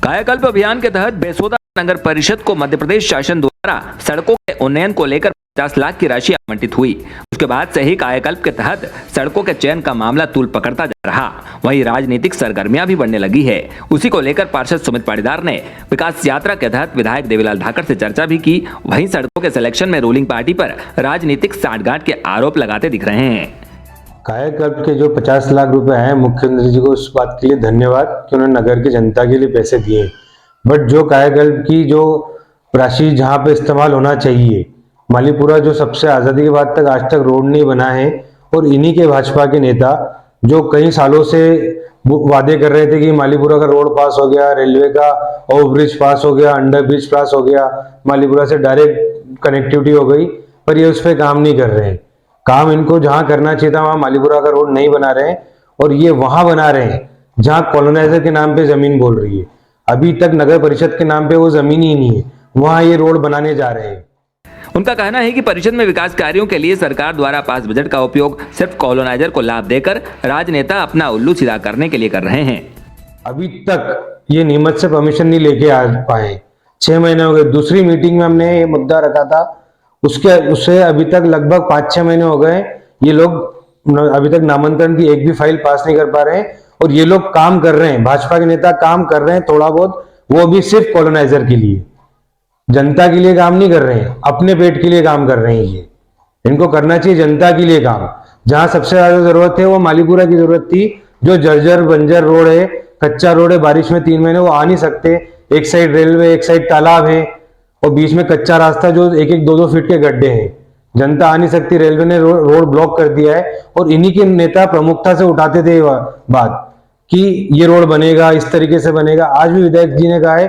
कायाकल्प अभियान के तहत बेसोदा नगर परिषद को मध्य प्रदेश शासन द्वारा सड़कों के उन्नयन को लेकर 50 लाख की राशि आवंटित हुई। उसके बाद से ही कायाकल्प के तहत सड़कों के चयन का मामला तूल पकड़ता जा रहा। वहीं राजनीतिक सरगर्मियां भी बढ़ने लगी है। उसी को लेकर पार्षद सुमित पाटीदार ने विकास यात्रा के तहत विधायक देवीलाल धाकड़ से चर्चा भी की। वहीं सड़कों के सिलेक्शन में रूलिंग पार्टी पर राजनीतिक साठगांठ के आरोप लगाते दिख रहे हैं। कायाकल्प के जो 50 लाख रुपए हैं, मुख्यमंत्री जी को उस बात के लिए धन्यवाद कि उन्होंने नगर की जनता के लिए पैसे दिए। बट जो कायाकल्प की जो राशि जहां पे इस्तेमाल होना चाहिए, मालीपुरा जो सबसे आज़ादी के बाद तक आज तक रोड नहीं बना है, और इन्हीं के भाजपा के नेता जो कई सालों से वादे कर रहे थे कि मालीपुरा का रोड पास हो गया, रेलवे का ओवरब्रिज पास हो गया, अंडर ब्रिज पास हो गया, मालीपुरा से डायरेक्ट कनेक्टिविटी हो गई, पर ये उस पर काम नहीं कर रहे हैं। काम इनको जहां करना चाहिए था वहां मालीपुरा का रोड नहीं बना रहे हैं, और ये वहां बना रहे हैं जहां कॉलोनाइजर के नाम पे जमीन बोल रही है। अभी तक नगर परिषद के नाम पे वो जमीन ही नहीं है, वहां ये रोड बनाने जा रहे हैं। उनका कहना है कि परिषद में विकास कार्यों के लिए सरकार द्वारा पास बजट का उपयोग सिर्फ कॉलोनाइजर को लाभ देकर राजनेता अपना उल्लू सीधा करने के लिए कर रहे हैं। अभी तक ये नीमच से परमिशन नहीं लेके आ पाए, 6 महीने हो गए। दूसरी मीटिंग में हमने ये मुद्दा रखा था, उससे अभी तक लगभग 5-6 महीने हो गए। ये लोग अभी तक नामांकन की एक भी फाइल पास नहीं कर पा रहे हैं, और ये लोग काम कर रहे हैं, भाजपा के नेता काम कर रहे हैं थोड़ा बहुत, वो भी सिर्फ कॉलोनाइजर के लिए, जनता के लिए काम नहीं कर रहे हैं, अपने पेट के लिए काम कर रहे हैं। ये इनको करना चाहिए जनता के लिए काम। जहां सबसे ज्यादा जरूरत है वो मालीपुरा की जरूरत थी, जो जर्जर बंजर रोड है, कच्चा रोड है, बारिश में 3 महीने वो आ नहीं सकते। एक साइड रेलवे, एक साइड तालाब है, और बीच में कच्चा रास्ता जो 1-1, 2-2 फीट के गड्ढे हैं, जनता आ नहीं सकती। रेलवे ने रोड ब्लॉक कर दिया है, और इन्हीं के नेता प्रमुखता से उठाते थे बात कि ये रोड बनेगा, इस तरीके से बनेगा। आज भी विधायक जी ने कहा है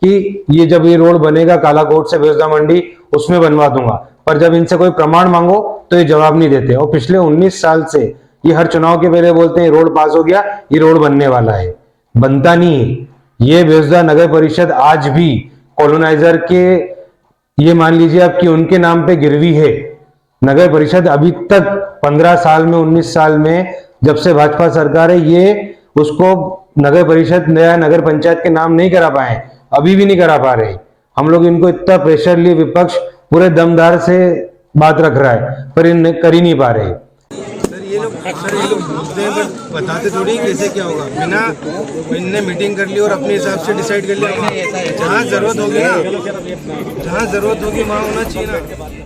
कि ये जब ये रोड बनेगा कालाकोट से बेसदा मंडी, उसमें बनवा दूंगा, पर जब इनसे कोई प्रमाण मांगो तो ये जवाब नहीं देते। और पिछले 19 साल से ये हर चुनाव के पहले बोलते हैं रोड पास हो गया, ये रोड बनने वाला है, बनता नहीं है। ये बेसदा नगर परिषद आज भी कॉलोनाइजर के, ये मान लीजिए अब कि उनके नाम पे गिरवी है। नगर परिषद अभी तक 15 साल में, 19 साल में, जब से भाजपा सरकार है, ये उसको नगर परिषद नया नगर पंचायत के नाम नहीं करा पाए, अभी भी नहीं करा पा रहे। हम लोग इनको इतना प्रेशर लिए, विपक्ष पूरे दमदार से बात रख रहा है, पर इन कर ही नहीं पा रहे। सर ये लोग बोलते हैं पर बताते थोड़ी कैसे क्या होगा। बिना इनने मीटिंग कर ली और अपने हिसाब से डिसाइड कर लिया। जहाँ जरूरत होगी ना, जहाँ जरूरत होगी वहाँ होना चाहिए ना।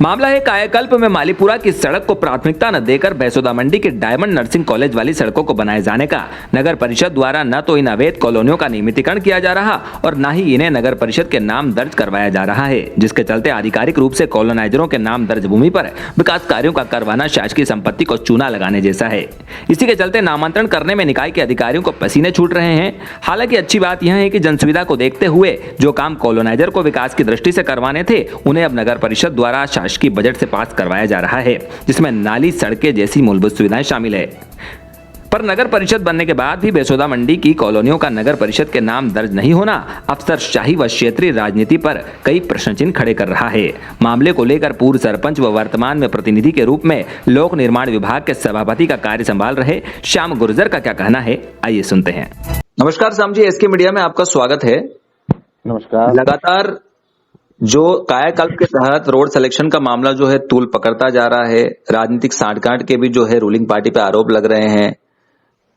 मामला है कायाकल्प में मालीपुरा की सड़क को प्राथमिकता न देकर बेसोदा मंडी के डायमंड नर्सिंग कॉलेज वाली सड़कों को बनाए जाने का। नगर परिषद द्वारा न तो इन अवैध कॉलोनियों का नियमितीकरण किया जा रहा और न ही इन्हें नगर परिषद के नाम दर्ज करवाया जा रहा है, जिसके चलते आधिकारिक रूप से कॉलोनाइजरों के नाम दर्ज भूमि पर विकास कार्यों का करवाना शासकीय संपत्ति को चूना लगाने जैसा है। इसी के चलते नामांतरण करने में निकाय के अधिकारियों को पसीने छूट रहे हैं। हालांकि अच्छी बात यह है कि जनसुविधा को देखते हुए जो काम कॉलोनाइजर को विकास की दृष्टि से करवाने थे, उन्हें अब नगर परिषद द्वारा शासकीय बजट से पास करवाया जा रहा है, जिसमें नाली, सड़कें जैसी मूलभूत सुविधाएं शामिल है। पर नगर परिषद बनने के बाद भी बेसोदा मंडी की कॉलोनियों का नगर परिषद के नाम दर्ज नहीं होना अफसरशाही व क्षेत्रीय राजनीति पर कई प्रश्न चिन्ह खड़े कर रहा है। मामले को लेकर पूर्व सरपंच व वर्तमान में प्रतिनिधि के रूप में लोक निर्माण विभाग के सभापति का कार्य संभाल रहे श्याम गुर्जर का क्या कहना है, आइए सुनते हैं। नमस्कार श्याम जी, एसके मीडिया में आपका स्वागत है। नमस्कार। लगातार जो कायाकल्प के तहत रोड सिलेक्शन का मामला जो है तूल पकड़ता जा रहा है, राजनीतिक साठगांठ के भी जो है रूलिंग पार्टी पे आरोप लग रहे हैं।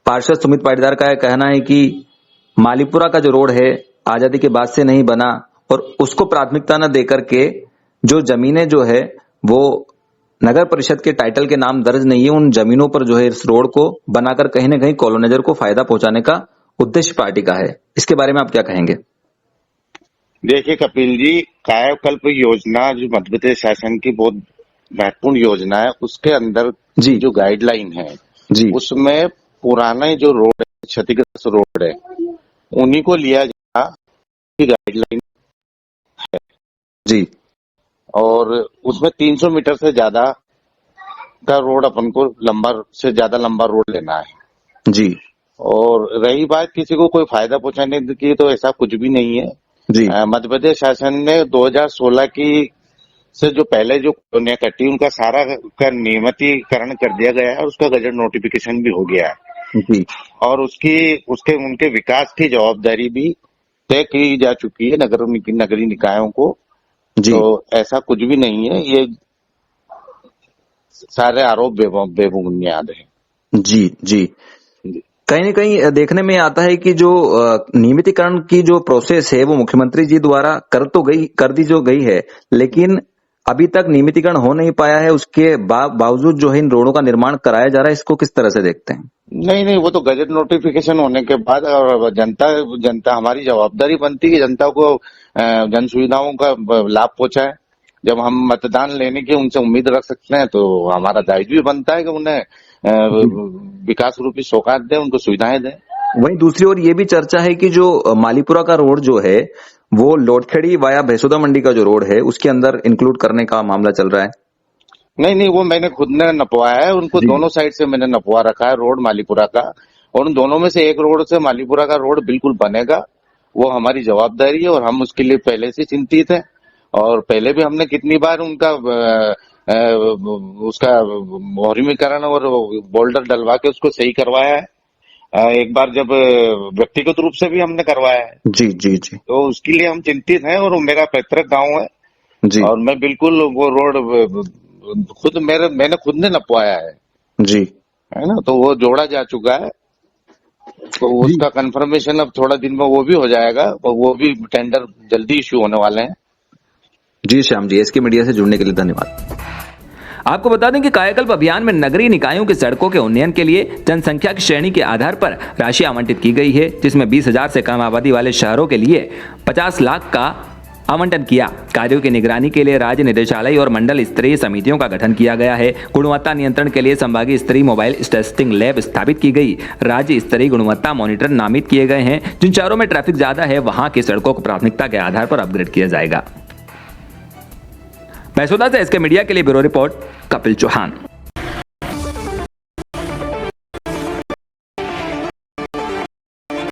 पार्षद सुमित पाटीदार का कहना है कि मालीपुरा का जो रोड है आजादी के बाद से नहीं बना, और उसको प्राथमिकता न देकर के जो जमीनें जो है वो नगर परिषद के टाइटल के नाम दर्ज नहीं है, उन जमीनों पर जो है इस रोड को बनाकर कहीं ना कहीं कॉलोनाइजर को फायदा पहुंचाने का उद्देश्य पार्टी का है। इसके बारे में आप क्या कहेंगे? देखिए कपिल जी, कायाकल्प योजना जो मध्य प्रदेश शासन की बहुत महत्वपूर्ण योजना है, उसके अंदर जी जो गाइडलाइन है जी, उसमें पुराने जो रोड है, क्षतिग्रस्त रोड है, उन्हीं को लिया जा गाइडलाइन है जी, और उसमें 300 मीटर से ज्यादा का रोड अपन को ज्यादा लंबा रोड लेना है जी और रही बात किसी को कोई फायदा पहुंचाने की, तो ऐसा कुछ भी नहीं है जी। मध्य प्रदेश शासन ने 2016 की से जो पहले जो कॉलोनियां कटी, उनका सारा का नियमितीकरण कर दिया गया है और उसका गजट नोटिफिकेशन भी हो गया है। जी और उसके उनके विकास की जवाबदारी भी तय की जा चुकी है नगरीय निकायों को। जी तो ऐसा कुछ भी नहीं है, ये सारे आरोप बेबुनियाद है। जी जी जी। कहीं न कहीं देखने में आता है कि जो नियमितीकरण की जो प्रोसेस है वो मुख्यमंत्री जी द्वारा कर दी जो गई है, लेकिन अभी तक नियमितीकरण हो नहीं पाया है। उसके बावजूद जो है इन रोडों का निर्माण कराया जा रहा है, इसको किस तरह से देखते हैं? नहीं, वो तो गजट नोटिफिकेशन होने के बाद और जनता हमारी जवाबदारी बनती है जनता को जन सुविधाओं का लाभ पहुंचाए। जब हम मतदान लेने की उनसे उम्मीद रख सकते हैं तो हमारा दायित्व भी बनता है कि उन्हें विकास रूपी सौगात दें, उनको सुविधाएं दें। वहीं दूसरी ओर ये भी चर्चा है कि जो मालीपुरा का रोड जो है वो लोटखेड़ी वाया भैसोदा मंडी का जो रोड है उसके अंदर इंक्लूड करने का मामला चल रहा है। नहीं, वो मैंने खुद ने नपवाया है, उनको दोनों साइड से मैंने नपवा रखा है रोड मालीपुरा का, और उन दोनों में से एक रोड से मालीपुरा का रोड बिल्कुल बनेगा। वो हमारी जवाबदारी है और हम उसके लिए पहले से चिंतित हैं, और पहले भी हमने कितनी बार उनका उसका मोहरीमीकरण और बोल्डर डलवा के उसको सही करवाया है। एक बार जब व्यक्तिगत रूप से भी हमने करवाया है। जी जी जी तो उसके लिए हम चिंतित हैं, और वो मेरा पैतृक गांव है जी और मैं बिल्कुल वो रोड मैंने खुद ने नपवाया है जी ना, तो वो जोड़ा जा चुका है। तो उसका कंफर्मेशन अब थोड़ा दिन में वो भी हो जाएगा, और वो भी टेंडर जल्दी इश्यू होने वाले हैं। जी श्याम जी, एसके मीडिया से जुड़ने के लिए धन्यवाद। आपको बता दें कि कायाकल्प अभियान में नगरीय निकायों की सड़कों के उन्नयन के लिए जनसंख्या की श्रेणी के आधार पर राशि आवंटित की गई है, जिसमें 20,000 से कम आबादी वाले शहरों के लिए 50 लाख का आवंटन किया। कार्यों की निगरानी के लिए राज्य निदेशालय और मंडल स्तरीय समितियों का गठन किया गया है। गुणवत्ता नियंत्रण के लिए संभागीय स्तरीय मोबाइल टेस्टिंग लैब स्थापित की गई। राज्य स्तरीय गुणवत्ता मॉनिटर नामित किए गए हैं। जिन शहरों में ट्रैफिक ज्यादा है वहां की सड़कों को प्राथमिकता के आधार पर अपग्रेड किया जाएगा। भैसोदा से एसके मीडिया के लिए ब्यूरो रिपोर्ट कपिल चौहान।